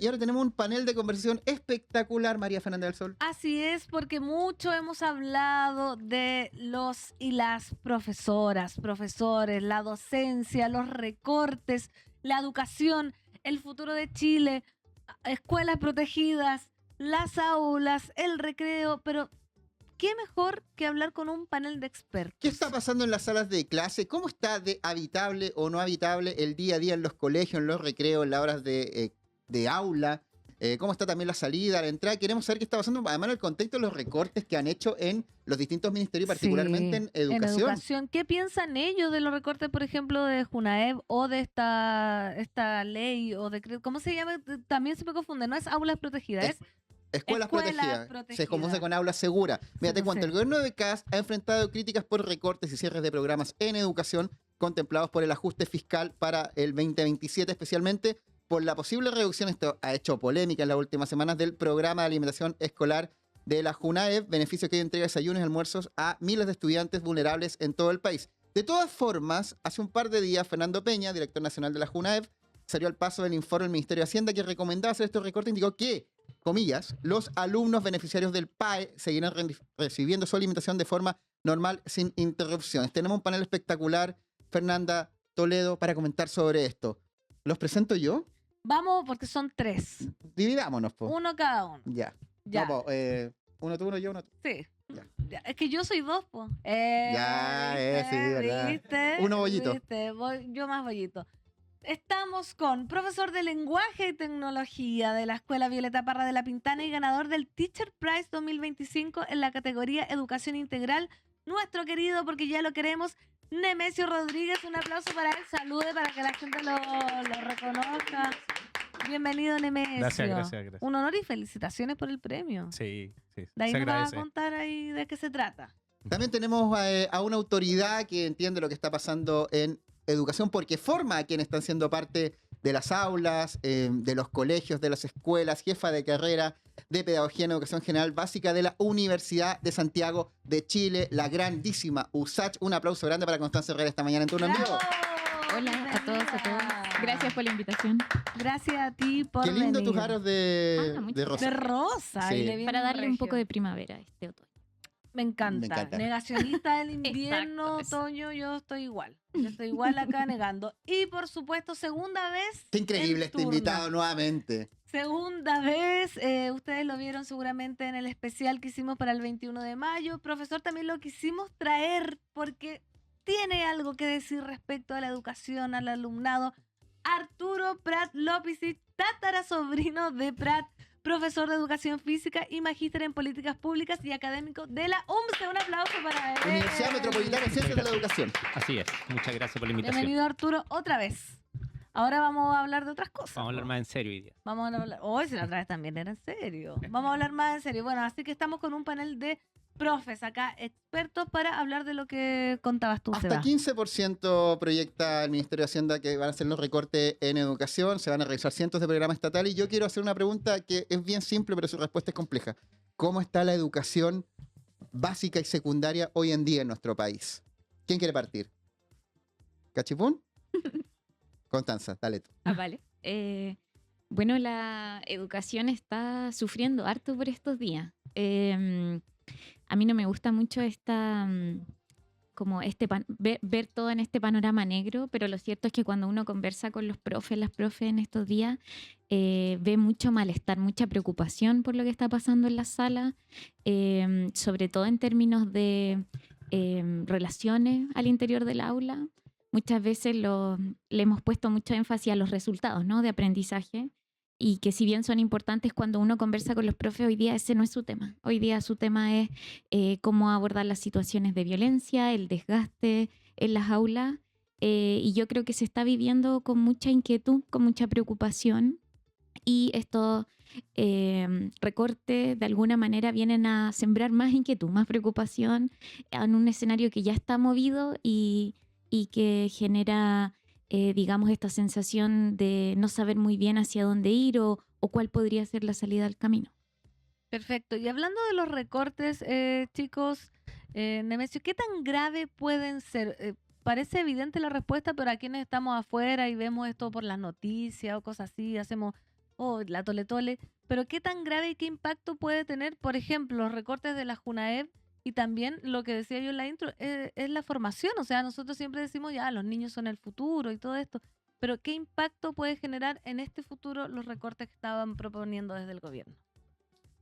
y ahora tenemos un panel de conversación espectacular, María Fernanda del Sol. Así es, porque mucho hemos hablado de los y las profesoras, profesores, la docencia, los recortes, la educación, el futuro de Chile, escuelas protegidas, las aulas, el recreo, pero ¿qué mejor que hablar con un panel de expertos? ¿Qué está pasando en las salas de clase? ¿Cómo está de habitable o no habitable el día a día en los colegios, en los recreos, en las horas de aula? ¿Cómo está también la salida, la entrada? Queremos saber qué está pasando, además en el contexto de los recortes que han hecho en los distintos ministerios, particularmente en educación. ¿Qué piensan ellos de los recortes, por ejemplo, de Junaev o de esta ley o decreto? ¿Cómo se llama? También se me confunde, no es aulas protegidas, es Escuelas protegidas. Se confunde con aulas seguras. Mira, te cuento, el gobierno de Kast ha enfrentado críticas por recortes y cierres de programas en educación contemplados por el ajuste fiscal para el 2027, especialmente por la posible reducción, esto ha hecho polémica en las últimas semanas, del programa de alimentación escolar de la Junaev, beneficio que entrega desayunos y almuerzos a miles de estudiantes vulnerables en todo el país. De todas formas, hace un par de días, Fernando Peña, director nacional de la Junaev, salió al paso del informe del Ministerio de Hacienda que recomendaba hacer estos recortes, indicó que, comillas, los alumnos beneficiarios del PAE seguirán recibiendo su alimentación de forma normal, sin interrupciones. Tenemos un panel espectacular, Fernanda, Toledo, para comentar sobre esto. ¿Los presento yo? Vamos, porque son 3. Dividámonos, po. Uno cada uno. Ya. Ya. No, po, uno tú, uno yo, uno tú. Sí. Ya. Ya. Es que yo soy 2, po. Ya, sí, verdad. ¿Viste? Uno bollito. ¿Viste? Yo más bollito. Estamos con profesor de lenguaje y tecnología de la Escuela Violeta Parra de la Pintana y ganador del Teacher Prize 2025 en la categoría Educación Integral. Nuestro querido, porque ya lo queremos, Nemesio Rodríguez. Un aplauso para él. Salude para que la gente lo reconozca. Bienvenido, Nemesio. Gracias. Un honor y felicitaciones por el premio. Sí. De ahí Se nos vas agradece. a contar ahí de qué se trata. También tenemos a una autoridad que entiende lo que está pasando en educación porque forma a quienes están siendo parte de las aulas, de los colegios, de las escuelas, jefa de carrera de Pedagogía en Educación General Básica de la Universidad de Santiago de Chile, la grandísima USACH. Un aplauso grande para Constanza Herrera esta mañana en Turno en Vivo. Hola a todos, a todas. Gracias por la invitación. Gracias a ti por Qué lindo venir. tus aros de muchas rosa. De rosa. Sí. Y le viene Para darle un regio. poco de primavera a este otoño. Me encanta. Me encanta. Negacionista del invierno, Exacto. otoño, yo estoy igual. Yo estoy igual acá negando. Y por supuesto, segunda vez. Qué increíble en este turno. invitado nuevamente. Segunda vez, ustedes lo vieron seguramente en el especial que hicimos para el 21 de mayo. Profesor, también lo quisimos traer porque tiene algo que decir respecto a la educación, al alumnado. Arturo Prat López, tatara sobrino de Prat, profesor de Educación Física y magíster en Políticas Públicas y académico de la UMCE. Un aplauso para él. Universidad Metropolitana de Ciencias de la Educación. Así es. Muchas gracias por la invitación. Bienvenido, Arturo, otra vez. Ahora vamos a hablar de otras cosas. Vamos a hablar más en serio hoy día. Vamos a hablar. Hoy, si la otra vez también era en serio. Vamos a hablar más en serio. Bueno, así que estamos con un panel de profes acá, expertos, para hablar de lo que contabas tú, Hasta Seba. 15% proyecta el Ministerio de Hacienda que van a hacer los recortes en educación, se van a realizar cientos de programas estatales y yo quiero hacer una pregunta que es bien simple, pero su respuesta es compleja. ¿Cómo está la educación básica y secundaria hoy en día en nuestro país? ¿Quién quiere partir? ¿Cachipún? Constanza, dale tú. Vale. Bueno, la educación está sufriendo harto por estos días. A mí no me gusta mucho ver todo en este panorama negro, pero lo cierto es que cuando uno conversa con los profes, las profes en estos días, ve mucho malestar, mucha preocupación por lo que está pasando en la sala, sobre todo en términos de relaciones al interior del aula. Muchas veces le hemos puesto mucho énfasis a los resultados, ¿no?, de aprendizaje, y que si bien son importantes cuando uno conversa con los profes, hoy día ese no es su tema. Hoy día su tema es cómo abordar las situaciones de violencia, el desgaste en las aulas, y yo creo que se está viviendo con mucha inquietud, con mucha preocupación, y estos recortes de alguna manera vienen a sembrar más inquietud, más preocupación en un escenario que ya está movido y que genera, digamos, esta sensación de no saber muy bien hacia dónde ir o cuál podría ser la salida al camino. Perfecto. Y hablando de los recortes, chicos, Nemesio, ¿qué tan grave pueden ser? Parece evidente la respuesta, pero a quienes estamos afuera y vemos esto por las noticias o cosas así, o la tole tole, pero qué tan grave y qué impacto puede tener, por ejemplo, los recortes de la Junaep y también lo que decía yo en la intro, es la formación. O sea, nosotros siempre decimos ya, los niños son el futuro y todo esto, pero ¿qué impacto puede generar en este futuro los recortes que estaban proponiendo desde el gobierno?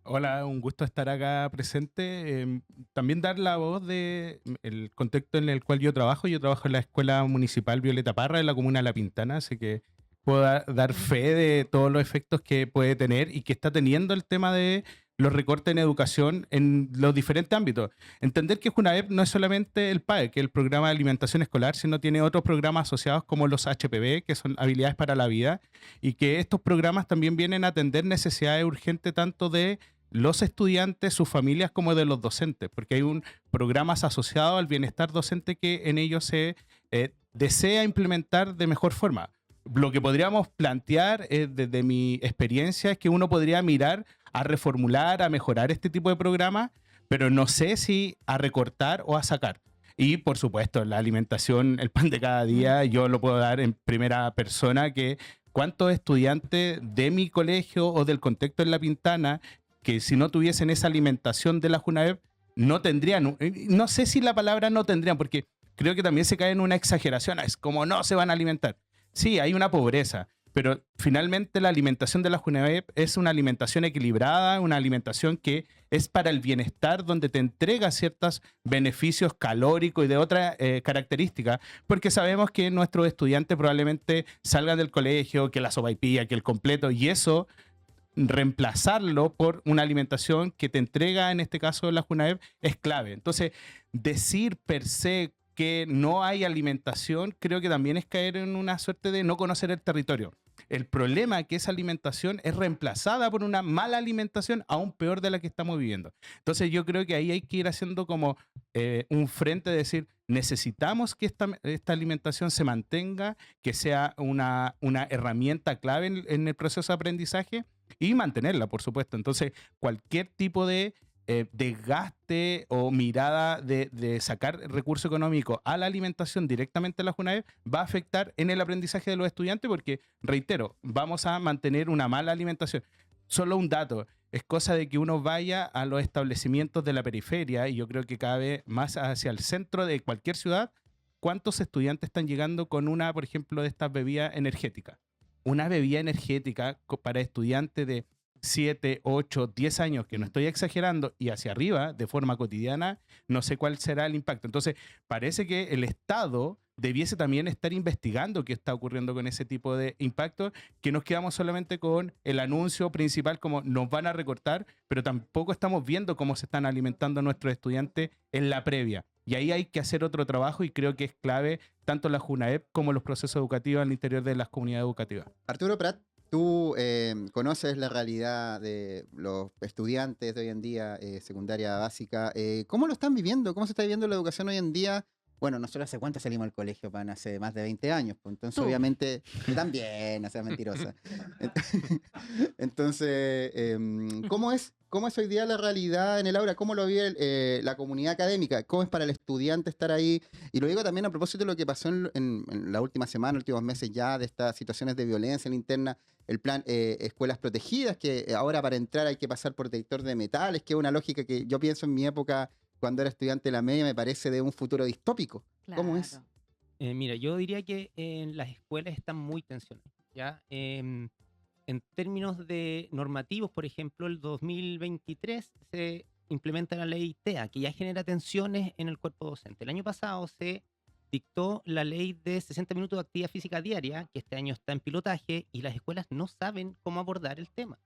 Hola, un gusto estar acá presente. También dar la voz de el contexto en el cual yo trabajo. Yo trabajo en la Escuela Municipal Violeta Parra en la comuna de La Pintana, así que puedo dar fe de todos los efectos que puede tener y que está teniendo el tema de los recortes en educación en los diferentes ámbitos. Entender que Junaep no es solamente el PAE, que es el programa de alimentación escolar, sino tiene otros programas asociados como los HPB, que son habilidades para la vida, y que estos programas también vienen a atender necesidades urgentes tanto de los estudiantes, sus familias, como de los docentes, porque hay un programas asociados al bienestar docente que en ellos se desea implementar de mejor forma. Lo que podríamos plantear desde mi experiencia es que uno podría mirar a reformular, a mejorar este tipo de programas, pero no sé si a recortar o a sacar. Y por supuesto, la alimentación, el pan de cada día, yo lo puedo dar en primera persona, que cuántos estudiantes de mi colegio o del contexto en La Pintana, que si no tuviesen esa alimentación de la Junaep, no tendrían, no sé si la palabra no tendrían, porque creo que también se cae en una exageración, es como no se van a alimentar. Sí, hay una pobreza, pero finalmente la alimentación de la Junaep es una alimentación equilibrada, una alimentación que es para el bienestar, donde te entrega ciertos beneficios calóricos y de otras características, porque sabemos que nuestros estudiantes probablemente salgan del colegio, que la sopaipilla, que el completo, y eso reemplazarlo por una alimentación que te entrega, en este caso la Junaep, es clave. Entonces, decir per se que no hay alimentación, creo que también es caer en una suerte de no conocer el territorio. El problema es que esa alimentación es reemplazada por una mala alimentación aún peor de la que estamos viviendo. Entonces yo creo que ahí hay que ir haciendo como un frente de decir, necesitamos que esta alimentación se mantenga, que sea una herramienta clave en el proceso de aprendizaje y mantenerla, por supuesto. Entonces cualquier tipo de desgaste o mirada de sacar recurso económico a la alimentación directamente a la Junaep va a afectar en el aprendizaje de los estudiantes porque, reitero, vamos a mantener una mala alimentación. Solo un dato, es cosa de que uno vaya a los establecimientos de la periferia y yo creo que cada vez más hacia el centro de cualquier ciudad, ¿cuántos estudiantes están llegando con una, por ejemplo, de estas bebidas energéticas? Una bebida energética para estudiantes de 7, 8, 10 años, que no estoy exagerando, y hacia arriba, de forma cotidiana, no sé cuál será el impacto. Entonces, parece que el Estado debiese también estar investigando qué está ocurriendo con ese tipo de impacto, que nos quedamos solamente con el anuncio principal como nos van a recortar, pero tampoco estamos viendo cómo se están alimentando nuestros estudiantes en la previa. Y ahí hay que hacer otro trabajo y creo que es clave tanto la Junaep como los procesos educativos al interior de las comunidades educativas. Arturo Prat, tú conoces la realidad de los estudiantes de hoy en día, secundaria básica. ¿Cómo lo están viviendo? ¿Cómo se está viviendo la educación hoy en día? Bueno, nosotros hace cuánto salimos al colegio, Pan, hace más de 20 años. Pues, entonces, Tú. obviamente, yo también, no seas mentirosa. Entonces, ¿cómo es hoy día la realidad en el aula? ¿Cómo lo vive la comunidad académica? ¿Cómo es para el estudiante estar ahí? Y lo digo también a propósito de lo que pasó en la última semana, últimos meses ya, de estas situaciones de violencia en la interna, el plan Escuelas Protegidas, que ahora para entrar hay que pasar por detector de metales, que es una lógica que yo pienso en mi época, cuando era estudiante de la media, me parece de un futuro distópico. ¿Cómo es? Claro. Mira, yo diría que las escuelas están muy tensionadas, ¿ya? En términos de normativos, por ejemplo, el 2023 se implementa la ley TEA, que ya genera tensiones en el cuerpo docente. El año pasado se dictó la ley de 60 minutos de actividad física diaria, que este año está en pilotaje, y las escuelas no saben cómo abordar el tema.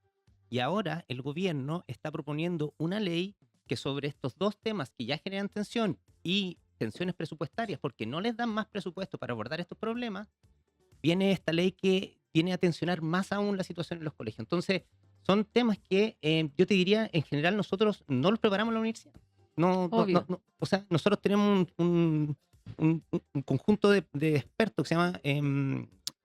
Y ahora el gobierno está proponiendo una ley que sobre estos dos temas que ya generan tensión y tensiones presupuestarias, porque no les dan más presupuesto para abordar estos problemas, viene esta ley que viene a tensionar más aún la situación en los colegios. Entonces, son temas que yo te diría, en general, nosotros no los preparamos en la universidad. Obvio. O sea, nosotros tenemos un conjunto de expertos que se llama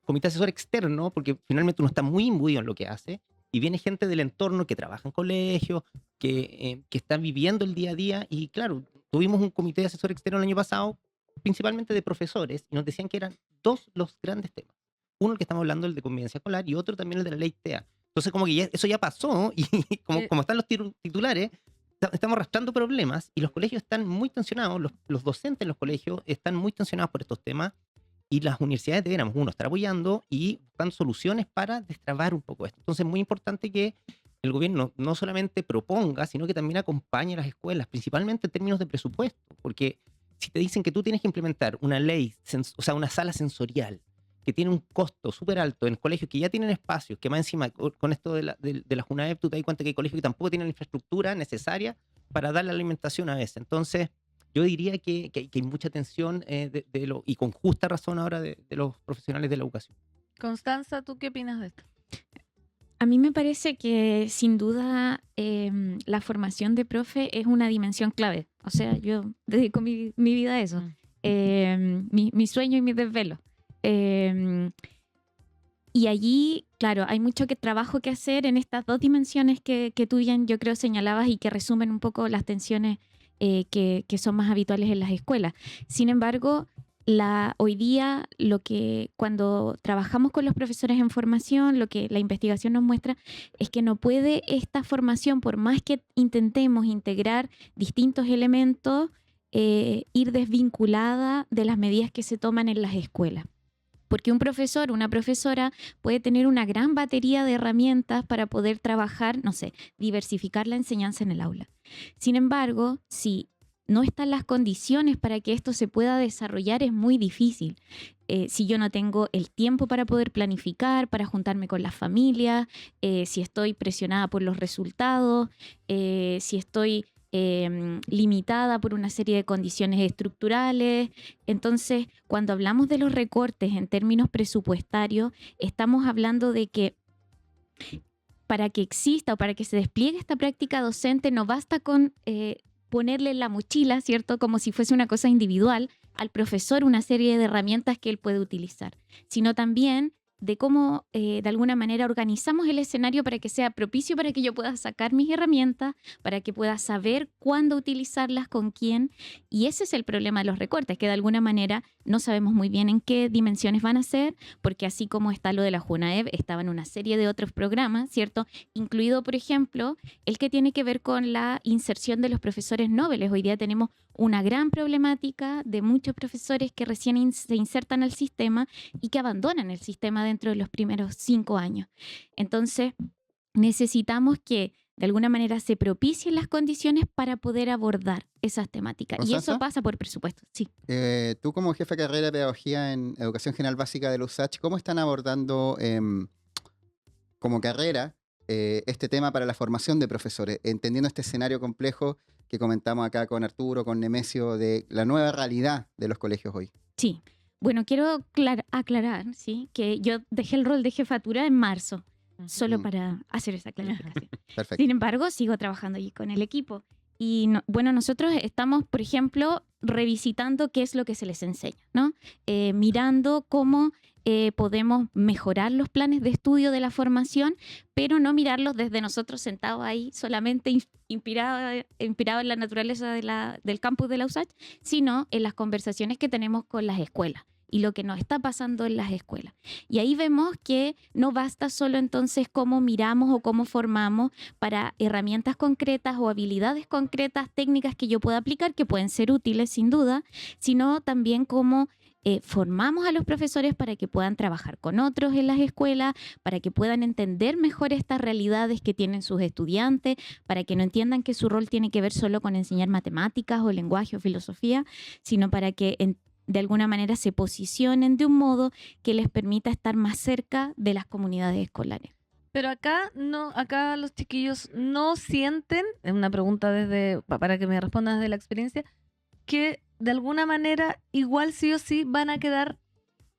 comité asesor externo, porque finalmente uno está muy imbuido en lo que hace, y viene gente del entorno que trabaja en colegios, que está viviendo el día a día, y claro, tuvimos un comité de asesor externo el año pasado, principalmente de profesores, y nos decían que eran dos los grandes temas. Uno, el que estamos hablando, el de convivencia escolar, y otro también el de la ley TEA. Entonces como que eso ya pasó y como están los titulares, estamos arrastrando problemas y los colegios están muy tensionados, los docentes en los colegios están muy tensionados por estos temas y las universidades deberíamos, estar apoyando y buscando soluciones para destrabar un poco esto. Entonces es muy importante que el gobierno no solamente proponga, sino que también acompañe a las escuelas, principalmente en términos de presupuesto, porque si te dicen que tú tienes que implementar una ley, o sea, una sala sensorial, que tiene un costo súper alto en colegios que ya tienen espacios, que más encima con esto de la Junaep tú te das cuenta que hay colegios que tampoco tienen la infraestructura necesaria para dar la alimentación a ese. Entonces, yo diría que hay mucha tensión y con justa razón ahora de los profesionales de la educación. Constanza, ¿tú qué opinas de esto? A mí me parece que sin duda la formación de profe es una dimensión clave. O sea, yo dedico mi vida a eso. Mi sueño y mi desvelo. Y allí, claro, hay mucho trabajo que hacer en estas dos dimensiones que tú bien, yo creo, señalabas y que resumen un poco las tensiones que son más habituales en las escuelas. Sin embargo, hoy día, cuando trabajamos con los profesores en formación, lo que la investigación nos muestra es que no puede esta formación, por más que intentemos integrar distintos elementos, ir desvinculada de las medidas que se toman en las escuelas. Porque un profesor, una profesora puede tener una gran batería de herramientas para poder trabajar, no sé, diversificar la enseñanza en el aula. Sin embargo, si no están las condiciones para que esto se pueda desarrollar, es muy difícil. Si yo no tengo el tiempo para poder planificar, para juntarme con las familias, si estoy presionada por los resultados, si estoy limitada por una serie de condiciones estructurales. Entonces, cuando hablamos de los recortes en términos presupuestarios, estamos hablando de que para que exista o para que se despliegue esta práctica docente no basta con ponerle en la mochila, ¿cierto? Como si fuese una cosa individual, al profesor una serie de herramientas que él puede utilizar, sino también de cómo de alguna manera organizamos el escenario para que sea propicio para que yo pueda sacar mis herramientas, para que pueda saber cuándo utilizarlas, con quién. Y ese es el problema de los recortes, que de alguna manera no sabemos muy bien en qué dimensiones van a ser, porque así como está lo de la Junaep, estaban una serie de otros programas, ¿cierto? Incluido, por ejemplo, el que tiene que ver con la inserción de los profesores nobles. Hoy día tenemos una gran problemática de muchos profesores que recién se insertan al sistema y que abandonan el sistema dentro de los primeros 5 años. Entonces, necesitamos que de alguna manera se propicien las condiciones para poder abordar esas temáticas. ¿Constanza? Y eso pasa por presupuesto, sí. Tú como jefe de carrera de pedagogía en Educación General Básica de la USACH, ¿cómo están abordando como carrera este tema para la formación de profesores? Entendiendo este escenario complejo que comentamos acá con Arturo, con Nemesio, de la nueva realidad de los colegios hoy. Sí. Bueno, quiero aclarar, ¿sí?, que yo dejé el rol de jefatura en marzo, solo para hacer esa clarificación. Perfecto. Sin embargo, sigo trabajando allí con el equipo. Y nosotros estamos, por ejemplo, revisitando qué es lo que se les enseña, ¿no? Mirando cómo podemos mejorar los planes de estudio de la formación, pero no mirarlos desde nosotros sentados ahí solamente inspirados en la naturaleza del campus de la USACH, sino en las conversaciones que tenemos con las escuelas y lo que nos está pasando en las escuelas. Y ahí vemos que no basta solo entonces cómo miramos o cómo formamos para herramientas concretas o habilidades concretas, técnicas que yo pueda aplicar, que pueden ser útiles sin duda, sino también cómo formamos a los profesores para que puedan trabajar con otros en las escuelas, para que puedan entender mejor estas realidades que tienen sus estudiantes, para que no entiendan que su rol tiene que ver solo con enseñar matemáticas o lenguaje o filosofía, sino para que de alguna manera se posicionen de un modo que les permita estar más cerca de las comunidades escolares. Pero acá los chiquillos no sienten, es una pregunta para que me respondan desde la experiencia, que de alguna manera igual sí o sí van a quedar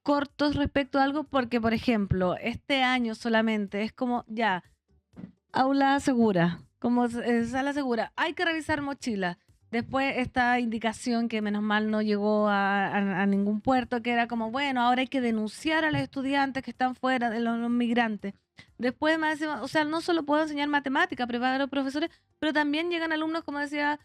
cortos respecto a algo, porque por ejemplo, este año solamente es como ya, aula segura, como sala segura, hay que revisar mochila. Después esta indicación que menos mal no llegó a ningún puerto, que era como, bueno, ahora hay que denunciar a los estudiantes que están fuera, de los migrantes. Después más encima, o sea, no solo puedo enseñar matemática, preparar a los profesores, pero también llegan alumnos, como decía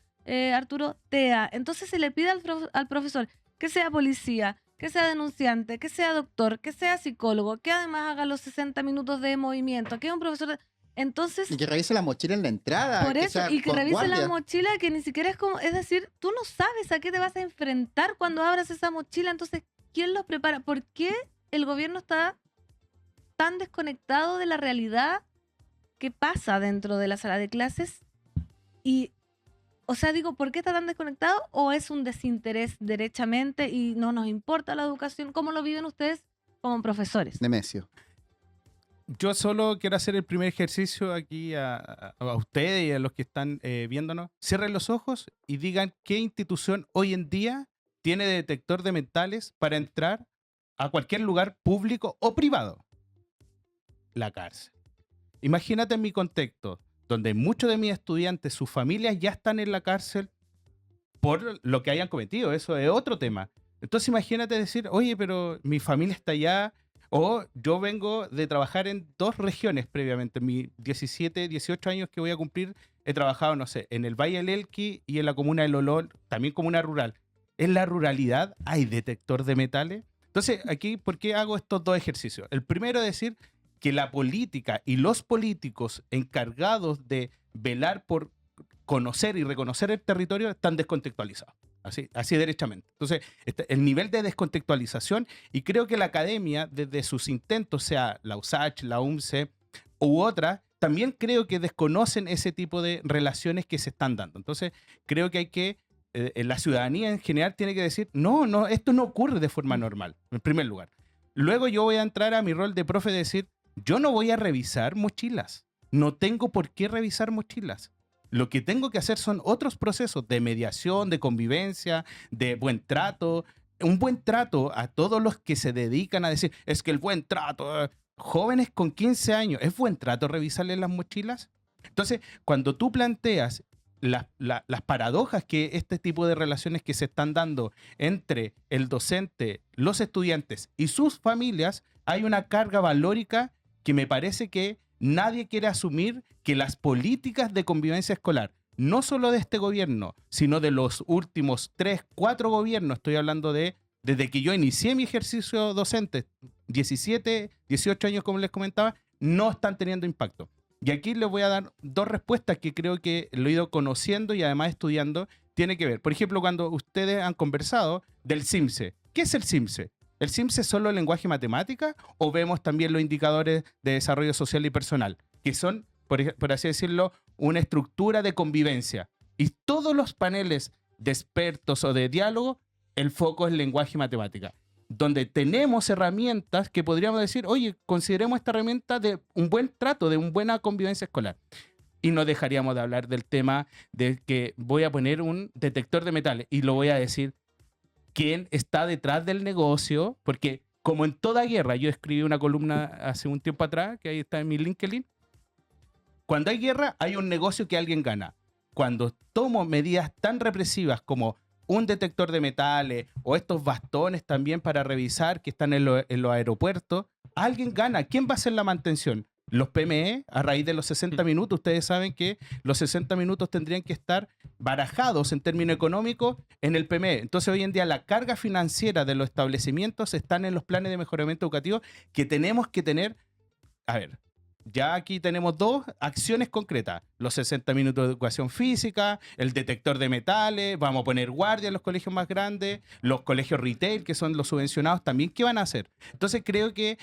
Arturo, TEA. Entonces se le pide al profesor que sea policía, que sea denunciante, que sea doctor, que sea psicólogo, que además haga los 60 minutos de movimiento, que es un profesor de... Entonces, Y que revise la mochila en la entrada. por eso, sea y que con revise la guardia. mochila, que ni siquiera es como, es decir, tú no sabes a qué te vas a enfrentar cuando abras esa mochila, entonces, ¿quién los prepara? ¿Por qué el gobierno está tan desconectado de la realidad que pasa dentro de la sala de clases? Y, o sea, digo, ¿por qué está tan desconectado? ¿O es un desinterés derechamente y no nos importa la educación? ¿Cómo lo viven ustedes como profesores? Nemesio. Yo solo quiero hacer el primer ejercicio aquí a ustedes y a los que están viéndonos. Cierren los ojos y digan qué institución hoy en día tiene detector de metales para entrar a cualquier lugar público o privado. La cárcel. Imagínate en mi contexto, donde muchos de mis estudiantes, sus familias ya están en la cárcel por lo que hayan cometido. Eso es otro tema. Entonces imagínate decir, oye, pero mi familia está allá, o yo vengo de trabajar en 2 regiones previamente. En mis 17, 18 años que voy a cumplir, he trabajado, no sé, en el Valle del Elqui y en la comuna de Lolol, también comuna rural. En la ruralidad hay detector de metales. Entonces, aquí, ¿por qué hago estos 2 ejercicios? El primero es decir que la política y los políticos encargados de velar por conocer y reconocer el territorio están descontextualizados. Así derechamente. Entonces, el nivel de descontextualización, y creo que la academia, desde sus intentos, sea la USACH, la UMCE u otra, también creo que desconocen ese tipo de relaciones que se están dando. Entonces, creo que hay que, la ciudadanía en general tiene que decir, no, esto no ocurre de forma normal, en primer lugar. Luego yo voy a entrar a mi rol de profe de decir, yo no voy a revisar mochilas. No tengo por qué revisar mochilas. Lo que tengo que hacer son otros procesos de mediación, de convivencia, de buen trato. Un buen trato a todos los que se dedican a decir, es que el buen trato, jóvenes con 15 años, ¿es buen trato revisarles las mochilas? Entonces, cuando tú planteas las paradojas que este tipo de relaciones que se están dando entre el docente, los estudiantes y sus familias, hay una carga valórica que me parece que nadie quiere asumir, que las políticas de convivencia escolar, no solo de este gobierno, sino de los últimos 3, 4 gobiernos, estoy hablando desde que yo inicié mi ejercicio docente, 17, 18 años como les comentaba, no están teniendo impacto. Y aquí les voy a dar 2 respuestas que creo que lo he ido conociendo y además estudiando, tiene que ver. Por ejemplo, cuando ustedes han conversado del CIMSE. ¿Qué es el CIMSE? ¿El CIMSE es solo lenguaje y matemática o vemos también los indicadores de desarrollo social y personal, que son, por así decirlo, una estructura de convivencia? Y todos los paneles de expertos o de diálogo, el foco es lenguaje y matemática, donde tenemos herramientas que podríamos decir, oye, consideremos esta herramienta de un buen trato, de una buena convivencia escolar. Y no dejaríamos de hablar del tema de que voy a poner un detector de metales y lo voy a decir quién está detrás del negocio, porque como en toda guerra, yo escribí una columna hace un tiempo atrás, que ahí está en mi LinkedIn, cuando hay guerra hay un negocio que alguien gana. Cuando tomo medidas tan represivas como un detector de metales o estos bastones también para revisar que están en los aeropuertos, alguien gana. ¿Quién va a hacer la mantención? Los PME, a raíz de los 60 minutos, ustedes saben que los 60 minutos tendrían que estar barajados en términos económicos en el PME. Entonces, hoy en día la carga financiera de los establecimientos están en los planes de mejoramiento educativo que tenemos que tener. A ver, ya aquí tenemos 2 acciones concretas. Los 60 minutos de educación física, el detector de metales, vamos a poner guardia en los colegios más grandes, los colegios retail, que son los subvencionados también, ¿qué van a hacer? Entonces creo que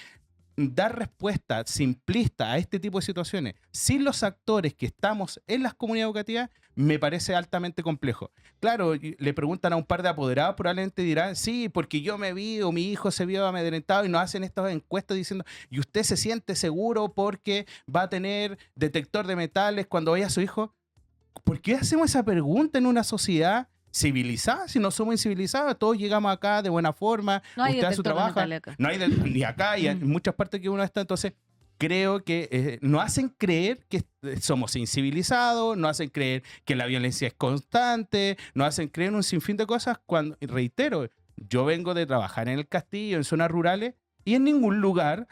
dar respuesta simplista a este tipo de situaciones sin los actores que estamos en las comunidades educativas me parece altamente complejo. Claro, le preguntan a un par de apoderados, probablemente dirán, sí, porque yo me vi o mi hijo se vio amedrentado, y nos hacen estas encuestas diciendo, ¿y usted se siente seguro porque va a tener detector de metales cuando vaya a su hijo? ¿Por qué hacemos esa pregunta en una sociedad civilizada? Si no somos incivilizados, todos llegamos acá de buena forma, No hay usted hace su detector de trabajo, metales acá. no hay ni acá y en muchas partes que uno está. Entonces creo que nos hacen creer que somos incivilizados, nos hacen creer que la violencia es constante, nos hacen creer un sinfín de cosas cuando, reitero, yo vengo de trabajar en el Castillo, en zonas rurales, y en ningún lugar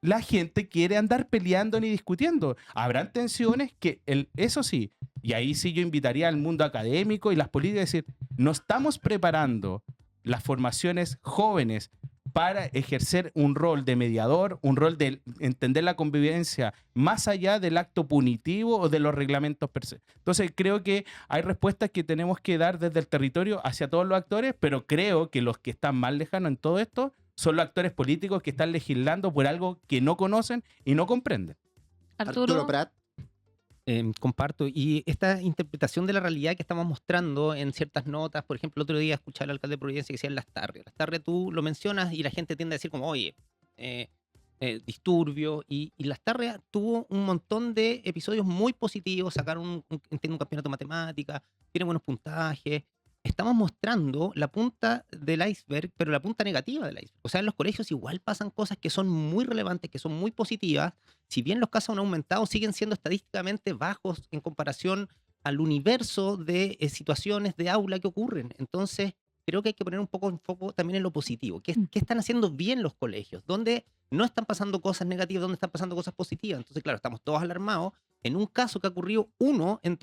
la gente quiere andar peleando ni discutiendo. Habrán tensiones que, eso sí, y ahí sí yo invitaría al mundo académico y las políticas a decir, nos estamos preparando las formaciones jóvenes para ejercer un rol de mediador, un rol de entender la convivencia más allá del acto punitivo o de los reglamentos per se. Entonces creo que hay respuestas que tenemos que dar desde el territorio hacia todos los actores, pero creo que los que están más lejanos en todo esto son los actores políticos que están legislando por algo que no conocen y no comprenden. Arturo Prat. Comparto. Y esta interpretación de la realidad que estamos mostrando en ciertas notas, por ejemplo, el otro día escuché al alcalde de Providencia que decía Lastarria. Lastarria tú lo mencionas y la gente tiende a decir como, oye, disturbio. Y Lastarria tuvo un montón de episodios muy positivos, sacaron un campeonato de matemática, tiene buenos puntajes. Estamos mostrando la punta del iceberg, pero la punta negativa del iceberg. O sea, en los colegios igual pasan cosas que son muy relevantes, que son muy positivas. Si bien los casos han aumentado, siguen siendo estadísticamente bajos en comparación al universo de situaciones de aula que ocurren. Entonces, creo que hay que poner un poco en foco también en lo positivo. ¿Qué están haciendo bien los colegios? ¿Dónde no están pasando cosas negativas? ¿Dónde están pasando cosas positivas? Entonces, claro, estamos todos alarmados en un caso que ha ocurrido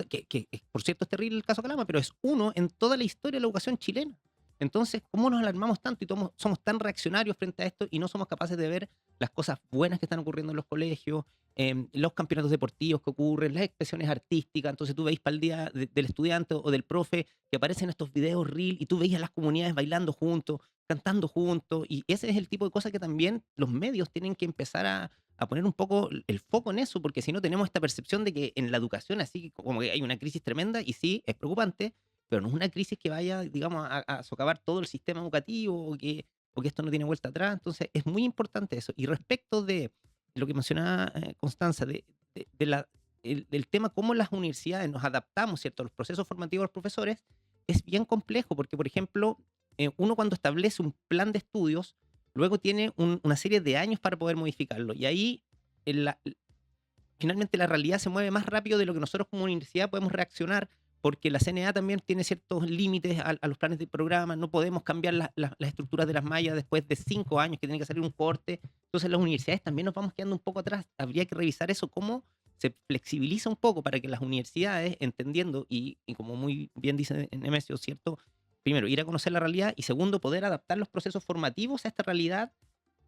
que por cierto es terrible el caso Calama, pero es uno en toda la historia de la educación chilena. Entonces, ¿cómo nos alarmamos tanto y somos tan reaccionarios frente a esto y no somos capaces de ver las cosas buenas que están ocurriendo en los colegios, los campeonatos deportivos que ocurren, las expresiones artísticas? Entonces tú veis para el día del estudiante o del profe que aparecen estos videos reel y tú veis a las comunidades bailando juntos, cantando juntos, y ese es el tipo de cosas que también los medios tienen que empezar a poner un poco el foco en eso, porque si no tenemos esta percepción de que en la educación así como que hay una crisis tremenda, y sí, es preocupante, pero no es una crisis que vaya, digamos, a socavar todo el sistema educativo o que esto no tiene vuelta atrás. Entonces es muy importante eso. Y respecto de lo que mencionaba Constanza, del tema cómo las universidades nos adaptamos, ¿cierto?, a los procesos formativos de los profesores, es bien complejo, porque, por ejemplo, uno cuando establece un plan de estudios, luego tiene una serie de años para poder modificarlo. Y ahí finalmente la realidad se mueve más rápido de lo que nosotros como universidad podemos reaccionar, porque la CNA también tiene ciertos límites a los planes de programa. No podemos cambiar las estructuras de las mallas después de 5 años, que tiene que salir un corte. Entonces las universidades también nos vamos quedando un poco atrás. Habría que revisar eso, cómo se flexibiliza un poco para que las universidades, entendiendo, y como muy bien dice Nemesio, ¿cierto?, primero, ir a conocer la realidad, y segundo, poder adaptar los procesos formativos a esta realidad.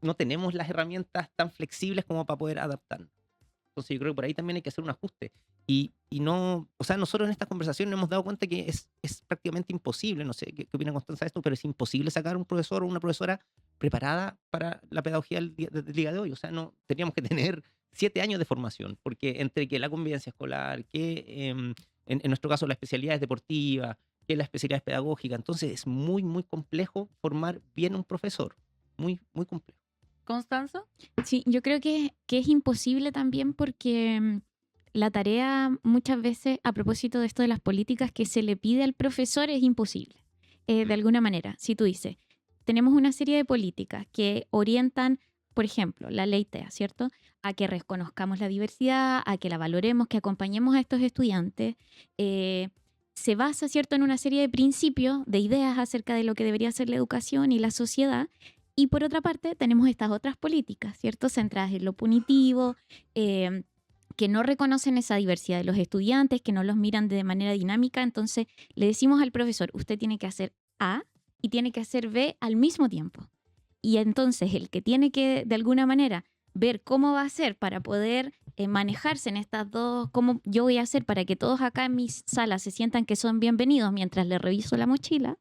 No tenemos las herramientas tan flexibles como para poder adaptarnos. Entonces yo creo que por ahí también hay que hacer un ajuste. Y no, o sea, nosotros en esta conversación nos hemos dado cuenta que es prácticamente imposible, no sé qué opina Constanza de esto, pero es imposible sacar un profesor o una profesora preparada para la pedagogía del día de hoy. O sea, no teníamos que tener 7 años de formación, porque entre que la convivencia escolar, que en nuestro caso la especialidad es deportiva, que la especialidad es pedagógica, entonces es muy, muy complejo formar bien un profesor. Muy, muy complejo. ¿Constanza? Sí, yo creo que es imposible también porque la tarea muchas veces, a propósito de esto de las políticas que se le pide al profesor, es imposible. De alguna manera, si tú dices, tenemos una serie de políticas que orientan, por ejemplo, la ley TEA, ¿cierto?, a que reconozcamos la diversidad, a que la valoremos, que acompañemos a estos estudiantes. Se basa, ¿cierto?, en una serie de principios, de ideas acerca de lo que debería ser la educación y la sociedad. Y por otra parte, tenemos estas otras políticas, ¿cierto?, centradas en lo punitivo, que no reconocen esa diversidad de los estudiantes, que no los miran de manera dinámica. Entonces, le decimos al profesor, usted tiene que hacer A y tiene que hacer B al mismo tiempo. Y entonces, el que tiene que, de alguna manera, ver cómo va a hacer para poder manejarse en estas dos, cómo yo voy a hacer para que todos acá en mi sala se sientan que son bienvenidos mientras les reviso la mochila,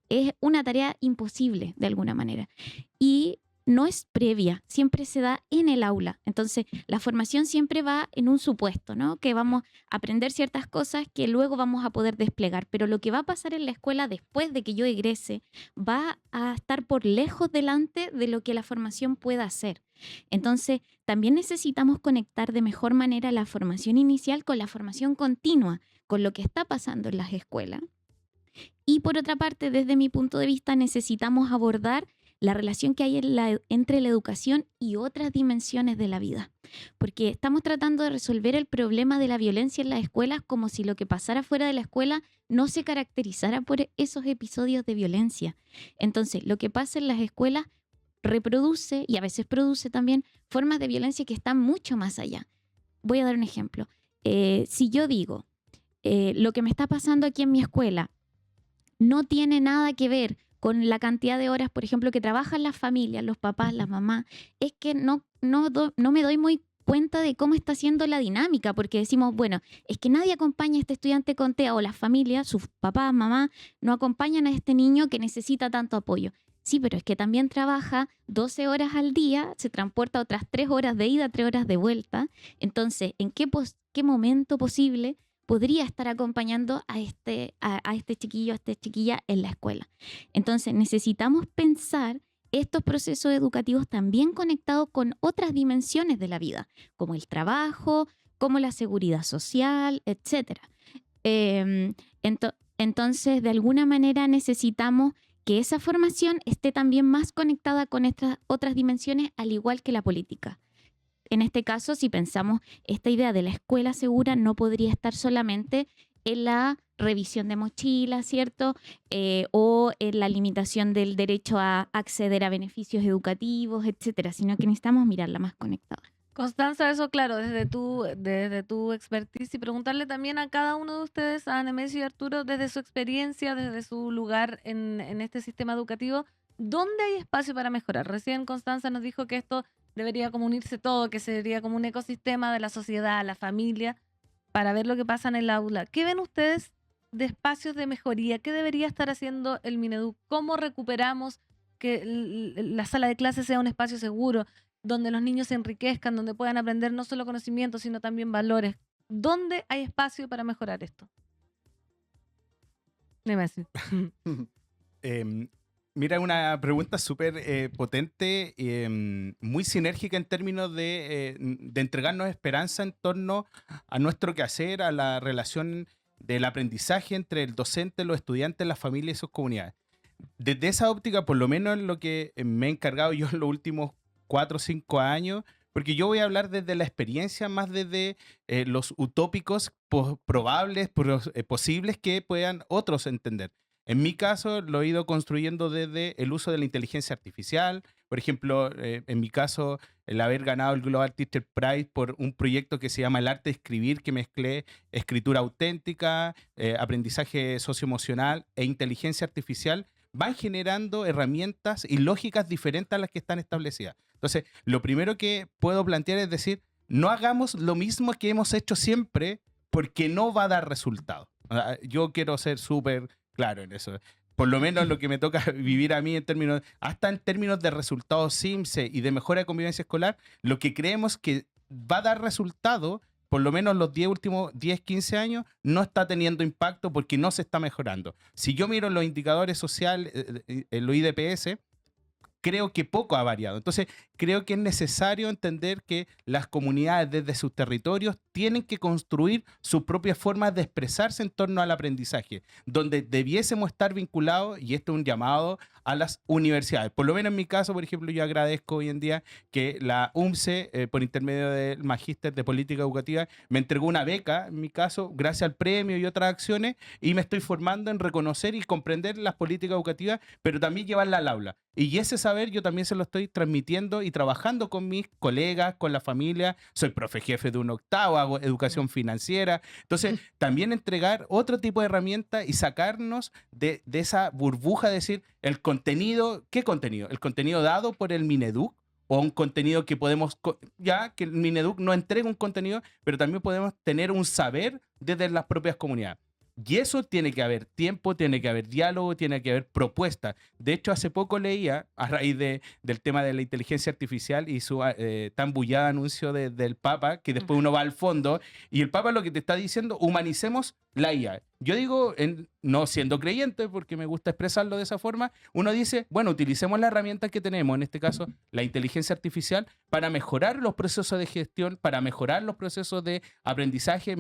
es una tarea imposible de alguna manera. Y no es previa, siempre se da en el aula. Entonces, la formación siempre va en un supuesto, ¿no?, que vamos a aprender ciertas cosas que luego vamos a poder desplegar. Pero lo que va a pasar en la escuela después de que yo egrese va a estar por lejos delante de lo que la formación pueda hacer. Entonces, también necesitamos conectar de mejor manera la formación inicial con la formación continua, con lo que está pasando en las escuelas. Y por otra parte, desde mi punto de vista, necesitamos abordar la relación que hay entre la educación y otras dimensiones de la vida. Porque estamos tratando de resolver el problema de la violencia en las escuelas como si lo que pasara fuera de la escuela no se caracterizara por esos episodios de violencia. Entonces, lo que pasa en las escuelas reproduce y a veces produce también formas de violencia que están mucho más allá. Voy a dar un ejemplo. Si yo digo, lo que me está pasando aquí en mi escuela no tiene nada que ver con la cantidad de horas, por ejemplo, que trabajan las familias, los papás, las mamás, es que no me doy muy cuenta de cómo está siendo la dinámica, porque decimos, bueno, es que nadie acompaña a este estudiante con TEA, o las familias, sus papás, mamás, no acompañan a este niño que necesita tanto apoyo. Sí, pero es que también trabaja 12 horas al día, se transporta otras 3 horas de ida, 3 horas de vuelta. Entonces, ¿en qué momento posible podría estar acompañando a este chiquillo, a esta chiquilla en la escuela? Entonces, necesitamos pensar estos procesos educativos también conectados con otras dimensiones de la vida, como el trabajo, como la seguridad social, etc. Entonces, de alguna manera necesitamos que esa formación esté también más conectada con estas otras dimensiones, al igual que la política. En este caso, si pensamos, esta idea de la escuela segura no podría estar solamente en la revisión de mochilas, ¿cierto? O en la limitación del derecho a acceder a beneficios educativos, etcétera, sino que necesitamos mirarla más conectada. Constanza, eso claro, desde tu expertise, y preguntarle también a cada uno de ustedes, a Nemesio y Arturo, desde su experiencia, desde su lugar en este sistema educativo, ¿dónde hay espacio para mejorar? Recién Constanza nos dijo que esto debería como unirse todo, que sería como un ecosistema de la sociedad, la familia, para ver lo que pasa en el aula. ¿Qué ven ustedes de espacios de mejoría? ¿Qué debería estar haciendo el Mineduc? ¿Cómo recuperamos que la sala de clases sea un espacio seguro, donde los niños se enriquezcan, donde puedan aprender no solo conocimientos, sino también valores? ¿Dónde hay espacio para mejorar esto? Nemesio. Mira, una pregunta súper potente, muy sinérgica en términos de entregarnos esperanza en torno a nuestro quehacer, a la relación del aprendizaje entre el docente, los estudiantes, la familia y sus comunidades. Desde esa óptica, por lo menos en lo que me he encargado yo en los últimos 4 o 5 años, porque yo voy a hablar desde la experiencia, más desde los utópicos probables, posibles que puedan otros entender. En mi caso, lo he ido construyendo desde el uso de la inteligencia artificial. Por ejemplo, en mi caso, el haber ganado el Global Teacher Prize por un proyecto que se llama El Arte de Escribir, que mezclé escritura auténtica, aprendizaje socioemocional e inteligencia artificial, van generando herramientas y lógicas diferentes a las que están establecidas. Entonces, lo primero que puedo plantear es decir, no hagamos lo mismo que hemos hecho siempre porque no va a dar resultado. Yo quiero ser súper claro en eso. Por lo menos lo que me toca vivir a mí hasta en términos de resultados SIMSE y de mejora de convivencia escolar, lo que creemos que va a dar resultado, por lo menos los últimos 10, 15 años, no está teniendo impacto porque no se está mejorando. Si yo miro los indicadores sociales, los IDPS, creo que poco ha variado. Entonces, creo que es necesario entender que las comunidades desde sus territorios tienen que construir sus propias formas de expresarse en torno al aprendizaje, donde debiésemos estar vinculados, y esto es un llamado a las universidades. Por lo menos en mi caso, por ejemplo, yo agradezco hoy en día que la UMCE, por intermedio del Magíster de Política Educativa, me entregó una beca, en mi caso, gracias al premio y otras acciones, y me estoy formando en reconocer y comprender las políticas educativas, pero también llevarlas al aula. Y ese saber yo también se lo estoy transmitiendo y trabajando con mis colegas, con la familia. Soy profe jefe de un octavo, hago educación financiera. Entonces, también entregar otro tipo de herramientas y sacarnos de esa burbuja de decir el contenido. ¿Qué contenido? El contenido dado por el Mineduc, o un contenido que podemos, ya que el Mineduc no entrega un contenido, pero también podemos tener un saber desde las propias comunidades. Y eso tiene que haber tiempo, tiene que haber diálogo, tiene que haber propuesta. De hecho, hace poco leía, a raíz del tema de la inteligencia artificial y su tan bullado anuncio del Papa, que después uno va al fondo, y el Papa lo que te está diciendo, humanicemos la IA. Yo digo, no siendo creyente, porque me gusta expresarlo de esa forma, uno dice, bueno, utilicemos la herramienta que tenemos, en este caso, la inteligencia artificial, para mejorar los procesos de gestión, para mejorar los procesos de aprendizaje,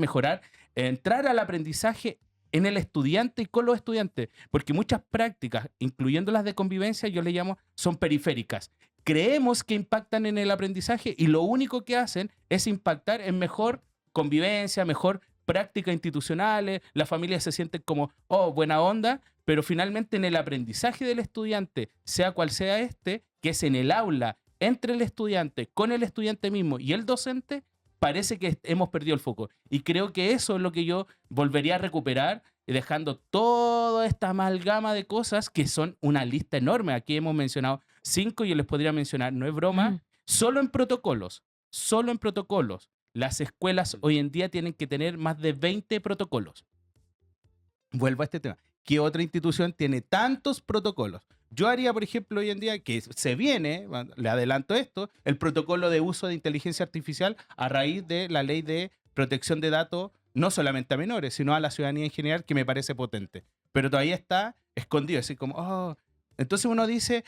entrar al aprendizaje en el estudiante y con los estudiantes, porque muchas prácticas, incluyendo las de convivencia, yo le llamo, son periféricas. Creemos que impactan en el aprendizaje y lo único que hacen es impactar en mejor convivencia, mejor prácticas institucionales, las familias se sienten como, oh, buena onda, pero finalmente en el aprendizaje del estudiante, sea cual sea que es en el aula, entre el estudiante, con el estudiante mismo y el docente, parece que hemos perdido el foco. Y creo que eso es lo que yo volvería a recuperar, dejando toda esta amalgama de cosas que son una lista enorme. Aquí hemos mencionado 5, yo les podría mencionar, no es broma, solo en protocolos. Las escuelas hoy en día tienen que tener más de 20 protocolos. Vuelvo a este tema. ¿Qué otra institución tiene tantos protocolos? Yo haría, por ejemplo, hoy en día, que se viene, le adelanto esto, el protocolo de uso de inteligencia artificial a raíz de la ley de protección de datos, no solamente a menores, sino a la ciudadanía en general, que me parece potente. Pero todavía está escondido, así como, oh. Entonces uno dice,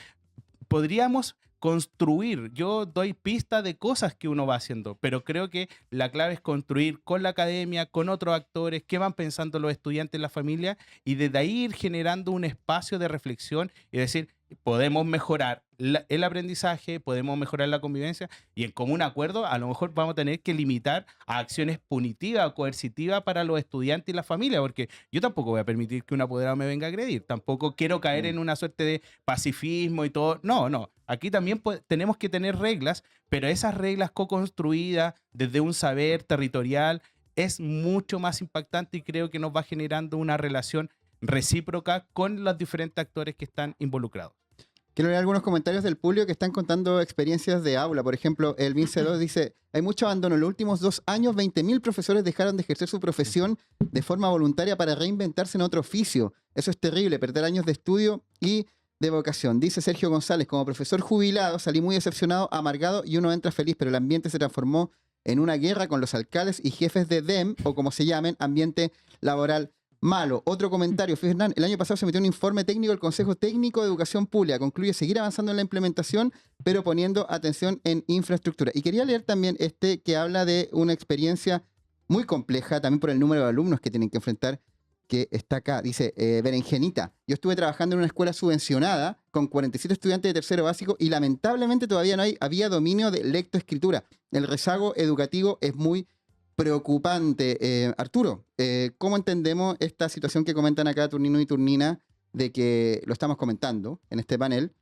podríamos construir, yo doy pista de cosas que uno va haciendo, pero creo que la clave es construir con la academia, con otros actores, qué van pensando los estudiantes, la familia, y desde ahí ir generando un espacio de reflexión y decir, podemos mejorar el aprendizaje, podemos mejorar la convivencia, y en común acuerdo a lo mejor vamos a tener que limitar a acciones punitivas o coercitivas para los estudiantes y la familia, porque yo tampoco voy a permitir que un apoderado me venga a agredir, tampoco quiero caer en una suerte de pacifismo y todo, no, aquí también tenemos que tener reglas, pero esas reglas co-construidas desde un saber territorial es mucho más impactante y creo que nos va generando una relación recíproca con los diferentes actores que están involucrados. Quiero leer algunos comentarios del público que están contando experiencias de aula. Por ejemplo, el Vince 2 dice, hay mucho abandono. En los últimos 2 años, 20.000 profesores dejaron de ejercer su profesión de forma voluntaria para reinventarse en otro oficio. Eso es terrible, perder años de estudio y de vocación. Dice Sergio González, como profesor jubilado, salí muy decepcionado, amargado y uno entra feliz, pero el ambiente se transformó en una guerra con los alcaldes y jefes de DEM, o como se llamen, ambiente laboral malo. Otro comentario, Fernán, el año pasado se emitió un informe técnico del Consejo Técnico de Educación Pública. Concluye seguir avanzando en la implementación, pero poniendo atención en infraestructura. Y quería leer también que habla de una experiencia muy compleja, también por el número de alumnos que tienen que enfrentar, que está acá. Dice, Berenjenita, yo estuve trabajando en una escuela subvencionada con 47 estudiantes de tercero básico y lamentablemente todavía no había dominio de lectoescritura. El rezago educativo es muy preocupante. Arturo, ¿cómo entendemos esta situación que comentan acá Turnino y Turnina, de que lo estamos comentando en este panel,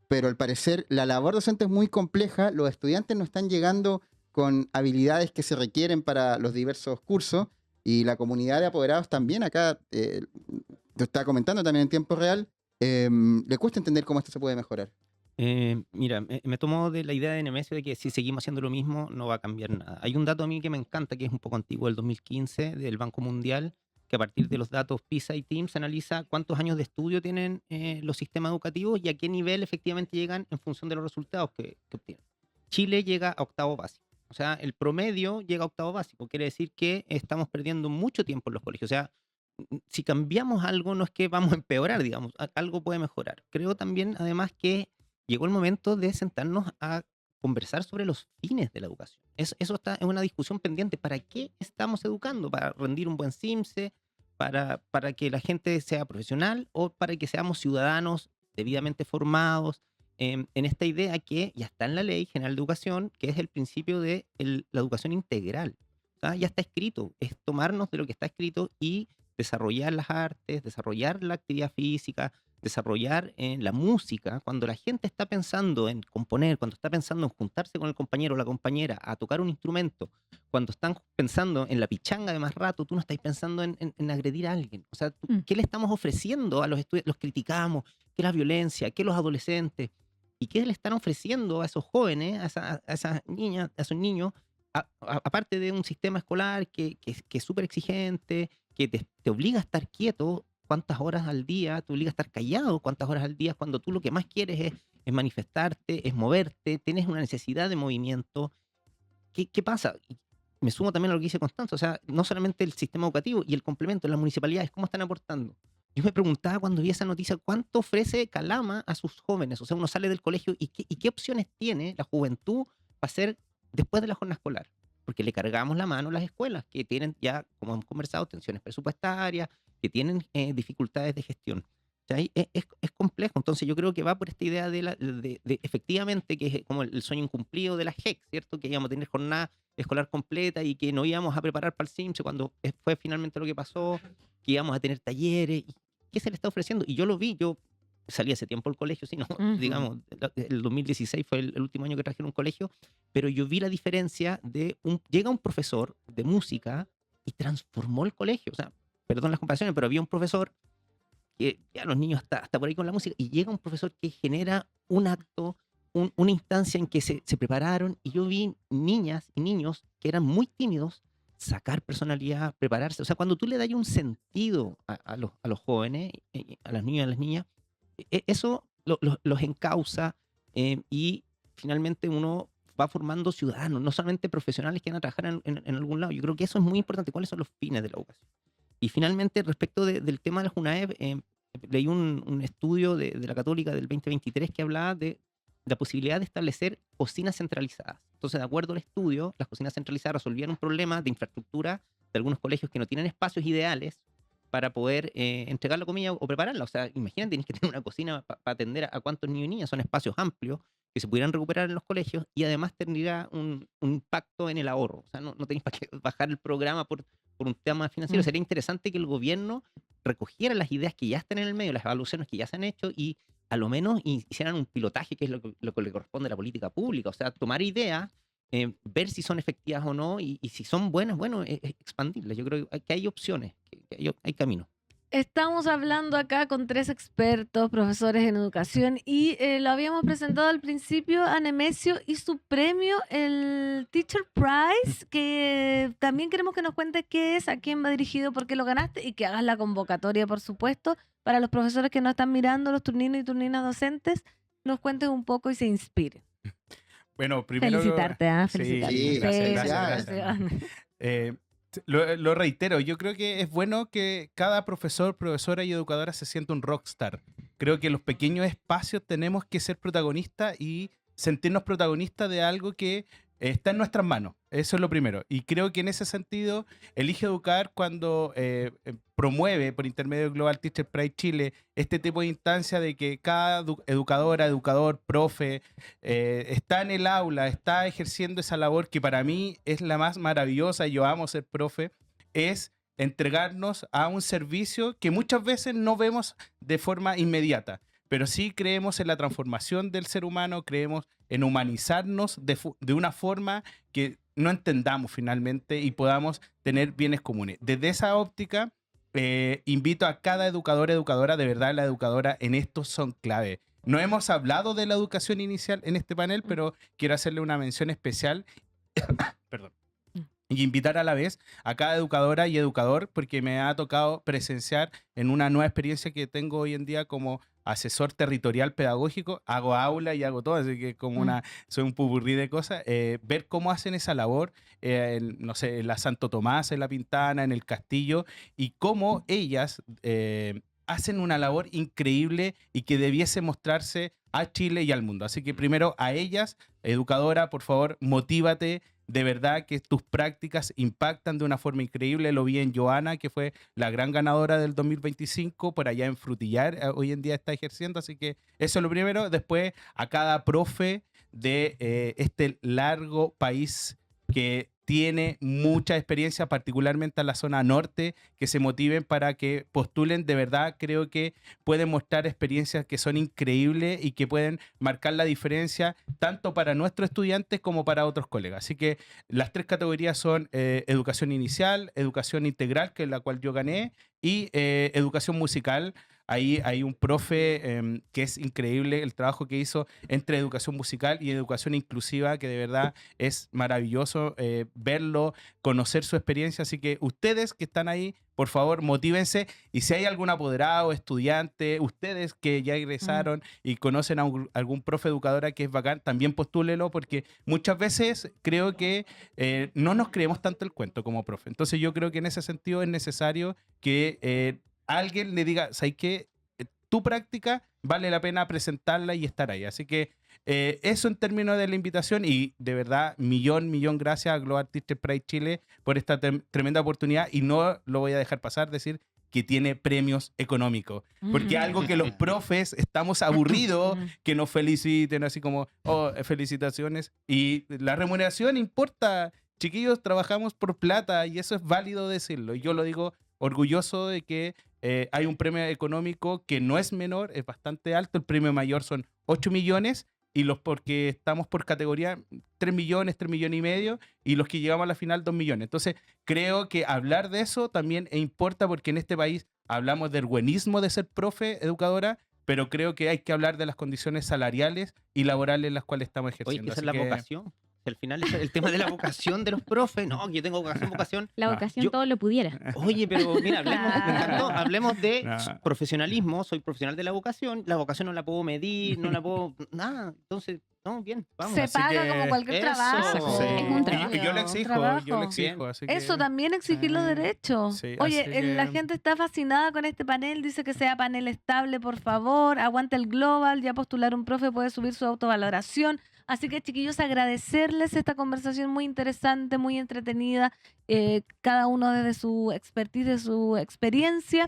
pero al parecer la labor docente es muy compleja, los estudiantes no están llegando con habilidades que se requieren para los diversos cursos y la comunidad de apoderados también acá, lo está comentando también en tiempo real, le cuesta entender cómo esto se puede mejorar? Mira, me tomo de la idea de Nemesio de que si seguimos haciendo lo mismo no va a cambiar nada. Hay un dato a mí que me encanta, que es un poco antiguo, del 2015, del Banco Mundial, que a partir de los datos PISA y TIMSS analiza cuántos años de estudio tienen los sistemas educativos y a qué nivel efectivamente llegan en función de los resultados que obtienen. Chile llega a octavo básico. O sea, el promedio llega a octavo básico. Quiere decir que estamos perdiendo mucho tiempo en los colegios. O sea, si cambiamos algo no es que vamos a empeorar, digamos, algo puede mejorar. Creo también, además, que llegó el momento de sentarnos a conversar sobre los fines de la educación. Eso está en una discusión pendiente. ¿Para qué estamos educando? ¿Para rendir un buen CIMSE? ¿Para que la gente sea profesional? ¿O para que seamos ciudadanos debidamente formados en esta idea que ya está en la Ley General de Educación, que es el principio de la educación integral? O sea, ya está escrito. Es tomarnos de lo que está escrito y desarrollar las artes, desarrollar la actividad física, desarrollar la música. Cuando la gente está pensando en componer, cuando está pensando en juntarse con el compañero o la compañera a tocar un instrumento, cuando están pensando en la pichanga de más rato, tú no estás pensando en agredir a alguien. O sea, ¿qué le estamos ofreciendo a los estudiantes? Los criticamos, ¿qué es la violencia? ¿Qué es los adolescentes? ¿Y qué le están ofreciendo a esos jóvenes, a esas niñas, a esos niños, aparte de un sistema escolar que es súper exigente, que te obliga a estar quieto cuántas horas al día, te obliga a estar callado cuántas horas al día, cuando tú lo que más quieres es manifestarte, es moverte, tienes una necesidad de movimiento? ¿Qué pasa? Y me sumo también a lo que dice Constanza, o sea, no solamente el sistema educativo y el complemento, las municipalidades, ¿cómo están aportando? Yo me preguntaba cuando vi esa noticia, ¿cuánto ofrece Calama a sus jóvenes? O sea, uno sale del colegio y qué opciones tiene la juventud para hacer después de la jornada escolar, porque le cargamos la mano a las escuelas que tienen ya, como hemos conversado, tensiones presupuestarias, que tienen dificultades de gestión. O sea, es complejo. Entonces yo creo que va por esta idea de efectivamente que es como el sueño incumplido de la GEC, ¿cierto? Que íbamos a tener jornada escolar completa y que no íbamos a preparar para el CIMSE cuando fue finalmente lo que pasó, que íbamos a tener talleres. ¿Qué se le está ofreciendo? Y yo lo vi, yo salí hace tiempo del colegio, sino, Ujú. digamos, el 2016 fue el último año que traje en un colegio, pero yo vi la diferencia de llega un profesor de música y transformó el colegio. O sea, perdón las comparaciones, pero había un profesor que ya los niños hasta por ahí con la música, y llega un profesor que genera un acto, una instancia en que se prepararon, y yo vi niñas y niños que eran muy tímidos sacar personalidad, prepararse. O sea, cuando tú le das un sentido a los jóvenes, a los niños y a las niñas, eso los encausa, y finalmente uno va formando ciudadanos, no solamente profesionales que van a trabajar en algún lado. Yo creo que eso es muy importante. ¿Cuáles son los fines de la educación? Y finalmente, respecto del tema de la JUNAEP, leí un estudio de la Católica del 2023 que hablaba de la posibilidad de establecer cocinas centralizadas. Entonces, de acuerdo al estudio, las cocinas centralizadas resolvían un problema de infraestructura de algunos colegios que no tienen espacios ideales para poder entregar la comida o prepararla. O sea, imagínate, tienes que tener una cocina para atender a cuántos niños y niñas. Son espacios amplios que se pudieran recuperar en los colegios, y además tendría un impacto en el ahorro. O sea, no tenéis para qué bajar el programa por un tema financiero. Mm. Sería interesante que el gobierno recogiera las ideas que ya están en el medio, las evaluaciones que ya se han hecho, y a lo menos hicieran un pilotaje, que es lo que le corresponde a la política pública. O sea, tomar ideas, ver si son efectivas o no, y si son buenas, bueno, expandirlas. Yo creo que hay opciones, que hay caminos. Estamos hablando acá con 3 expertos, profesores en educación, y lo habíamos presentado al principio a Nemesio y su premio, el Teacher Prize, que también queremos que nos cuentes qué es, a quién va dirigido, por qué lo ganaste, y que hagas la convocatoria, por supuesto, para los profesores que nos están mirando, los turninos y turninas docentes, nos cuentes un poco y se inspiren. Bueno, primero... Felicitarte, ¿ah? Sí, Felicitarte. sí, gracias. Felicidades. Lo reitero, yo creo que es bueno que cada profesor, profesora y educadora se sienta un rockstar. Creo que en los pequeños espacios tenemos que ser protagonistas y sentirnos protagonistas de algo que está en nuestras manos. Eso es lo primero. Y creo que en ese sentido, Elige Educar, cuando promueve por intermedio de Global Teacher Prize Chile este tipo de instancia de que cada educadora, educador, profe, está en el aula, está ejerciendo esa labor que para mí es la más maravillosa, yo amo ser profe, es entregarnos a un servicio que muchas veces no vemos de forma inmediata, pero sí creemos en la transformación del ser humano, creemos en humanizarnos de una forma que no entendamos finalmente y podamos tener bienes comunes. Desde esa óptica, invito a cada educador, educadora, de verdad la educadora en esto son clave. No hemos hablado de la educación inicial en este panel, pero quiero hacerle una mención especial. Perdón. Y invitar a la vez a cada educadora y educador, porque me ha tocado presenciar en una nueva experiencia que tengo hoy en día como asesor territorial pedagógico. Hago aula y hago todo, así que como soy un pupurrí de cosas. Ver cómo hacen esa labor, no sé, en la Santo Tomás, en La Pintana, en el Castillo, y cómo ellas hacen una labor increíble y que debiese mostrarse a Chile y al mundo. Así que primero a ellas, educadora, por favor, motívate. De verdad que tus prácticas impactan de una forma increíble. Lo vi en Joana, que fue la gran ganadora del 2025, por allá en Frutillar. Hoy en día está ejerciendo, así que eso es lo primero. Después, a cada profe de este largo país que tiene mucha experiencia, particularmente en la zona norte, que se motiven para que postulen. De verdad, creo que pueden mostrar experiencias que son increíbles y que pueden marcar la diferencia tanto para nuestros estudiantes como para otros colegas. Así que las 3 categorías son educación inicial, educación integral, que es la cual yo gané, y educación musical. Ahí hay un profe que es increíble el trabajo que hizo entre educación musical y educación inclusiva, que de verdad es maravilloso verlo, conocer su experiencia. Así que ustedes que están ahí, por favor, motívense. Y si hay algún apoderado, estudiante, ustedes que ya egresaron y conocen a algún profe educadora que es bacán, también postúlelo, porque muchas veces creo que no nos creemos tanto el cuento como profe. Entonces yo creo que en ese sentido es necesario que alguien le diga, ¿sabes qué? Tu práctica vale la pena presentarla y estar ahí. Así que eso en términos de la invitación, y de verdad, millón gracias a Global Teacher Prize Chile por esta tremenda oportunidad, y no lo voy a dejar pasar decir que tiene premios económicos, porque algo que los profes estamos aburridos que nos feliciten así como, oh, felicitaciones, y la remuneración importa. Chiquillos, trabajamos por plata y eso es válido decirlo, y yo lo digo orgulloso de que hay un premio económico que no es menor, es bastante alto. El premio mayor son 8 millones y los porque estamos por categoría 3 millones, 3 millones y medio, y los que llegamos a la final 2 millones. Entonces, creo que hablar de eso también importa porque en este país hablamos del buenismo de ser profe, educadora, pero creo que hay que hablar de las condiciones salariales y laborales en las cuales estamos Oye, ejerciendo. que esa es Así la que- vocación. Al final es el tema de la vocación de los profes. No, que yo tengo vocación. La No, vocación yo- todo lo pudiera. Oye, pero mira, me encantó. Hablemos de No. profesionalismo. Soy profesional de la vocación. La vocación no la puedo medir, no la puedo... Nada. Entonces, no, bien, vamos. Se así paga que como cualquier eso, trabajo. Sí. Es un trabajo. Y yo lo Un exijo, trabajo. así que- Eso también exigir los derechos. sí, Oye, así que- la gente está fascinada con este panel, dice que sea panel estable, por favor, aguanta el global, ya postular un profe puede subir su autovaloración. Así que chiquillos, agradecerles esta conversación muy interesante, muy entretenida, cada uno desde su expertise, de su experiencia.